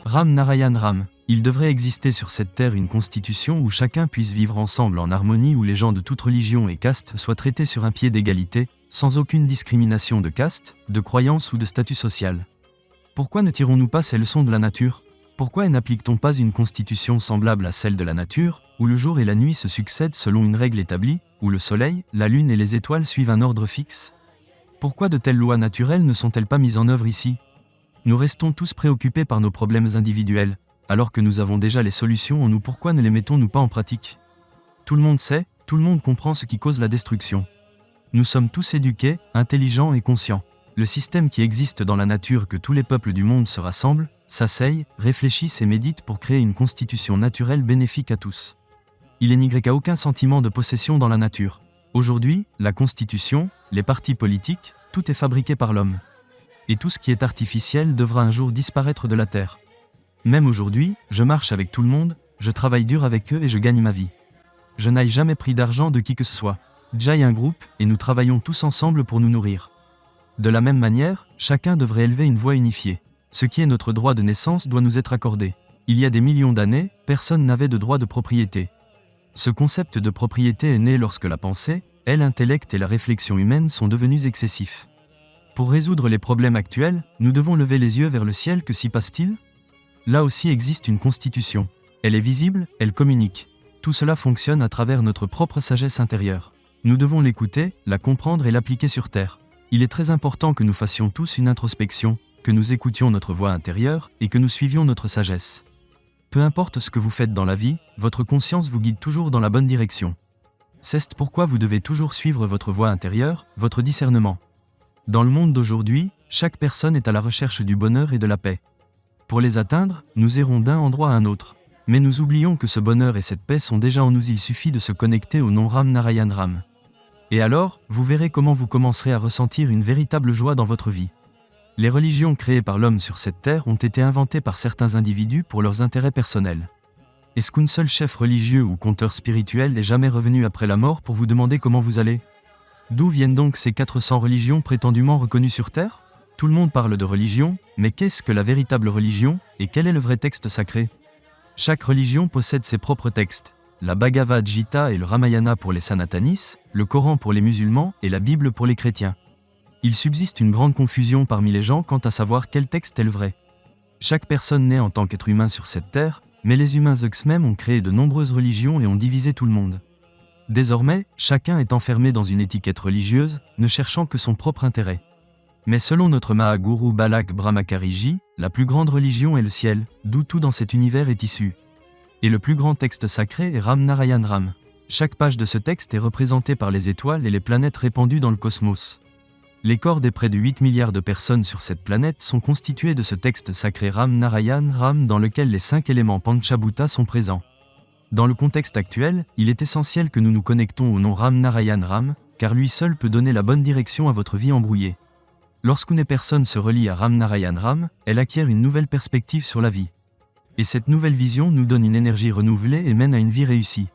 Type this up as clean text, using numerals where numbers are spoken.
Ram Narayan Ram. Il devrait exister sur cette terre une constitution où chacun puisse vivre ensemble en harmonie, où les gens de toute religion et caste soient traités sur un pied d'égalité, sans aucune discrimination de caste, de croyance ou de statut social. Pourquoi ne tirons-nous pas ces leçons de la nature ? Pourquoi n'applique-t-on pas une constitution semblable à celle de la nature, où le jour et la nuit se succèdent selon une règle établie, où le soleil, la lune et les étoiles suivent un ordre fixe ? Pourquoi de telles lois naturelles ne sont-elles pas mises en œuvre ici ? Nous restons tous préoccupés par nos problèmes individuels, alors que nous avons déjà les solutions en nous. Pourquoi ne les mettons-nous pas en pratique ? Tout le monde sait, tout le monde comprend ce qui cause la destruction. Nous sommes tous éduqués, intelligents et conscients. Le système qui existe dans la nature, que tous les peuples du monde se rassemblent, s'asseyent, réfléchissent et méditent pour créer une constitution naturelle bénéfique à tous. Il n'y a aucun sentiment de possession dans la nature. Aujourd'hui, la constitution, les partis politiques, tout est fabriqué par l'homme. Et tout ce qui est artificiel devra un jour disparaître de la terre. Même aujourd'hui, je marche avec tout le monde, je travaille dur avec eux et je gagne ma vie. Je n'ai jamais pris d'argent de qui que ce soit. J'ai un groupe, et nous travaillons tous ensemble pour nous nourrir. De la même manière, chacun devrait élever une voix unifiée. Ce qui est notre droit de naissance doit nous être accordé. Il y a des millions d'années, personne n'avait de droit de propriété. Ce concept de propriété est né lorsque la pensée, l'intellect et la réflexion humaine sont devenus excessifs. Pour résoudre les problèmes actuels, nous devons lever les yeux vers le ciel. Que s'y passe-t-il ? Là aussi existe une constitution. Elle est visible, elle communique. Tout cela fonctionne à travers notre propre sagesse intérieure. Nous devons l'écouter, la comprendre et l'appliquer sur terre. Il est très important que nous fassions tous une introspection, que nous écoutions notre voix intérieure et que nous suivions notre sagesse. Peu importe ce que vous faites dans la vie, votre conscience vous guide toujours dans la bonne direction. C'est pourquoi vous devez toujours suivre votre voix intérieure, votre discernement. Dans le monde d'aujourd'hui, chaque personne est à la recherche du bonheur et de la paix. Pour les atteindre, nous errons d'un endroit à un autre. Mais nous oublions que ce bonheur et cette paix sont déjà en nous. Il suffit de se connecter au nom Ram Narayan Ram. Et alors, vous verrez comment vous commencerez à ressentir une véritable joie dans votre vie. Les religions créées par l'homme sur cette terre ont été inventées par certains individus pour leurs intérêts personnels. Est-ce qu'un seul chef religieux ou conteur spirituel est jamais revenu après la mort pour vous demander comment vous allez ? D'où viennent donc ces 400 religions prétendument reconnues sur terre ? Tout le monde parle de religion, mais qu'est-ce que la véritable religion, et quel est le vrai texte sacré ? Chaque religion possède ses propres textes. La Bhagavad Gita et le Ramayana pour les Sanatanis, le Coran pour les musulmans et la Bible pour les chrétiens. Il subsiste une grande confusion parmi les gens quant à savoir quel texte est le vrai. Chaque personne naît en tant qu'être humain sur cette terre, mais les humains eux-mêmes ont créé de nombreuses religions et ont divisé tout le monde. Désormais, chacun est enfermé dans une étiquette religieuse, ne cherchant que son propre intérêt. Mais selon notre Mahaguru Balak Brahmakariji, la plus grande religion est le ciel, d'où tout dans cet univers est issu. Et le plus grand texte sacré est Ram Narayan Ram. Chaque page de ce texte est représentée par les étoiles et les planètes répandues dans le cosmos. Les corps des près de 8 milliards de personnes sur cette planète sont constitués de ce texte sacré Ram Narayan Ram dans lequel les 5 éléments Panchabhuta sont présents. Dans le contexte actuel, il est essentiel que nous nous connectons au nom Ram Narayan Ram, car lui seul peut donner la bonne direction à votre vie embrouillée. Lorsqu'une personne se relie à Ram Narayan Ram, elle acquiert une nouvelle perspective sur la vie. Et cette nouvelle vision nous donne une énergie renouvelée et mène à une vie réussie.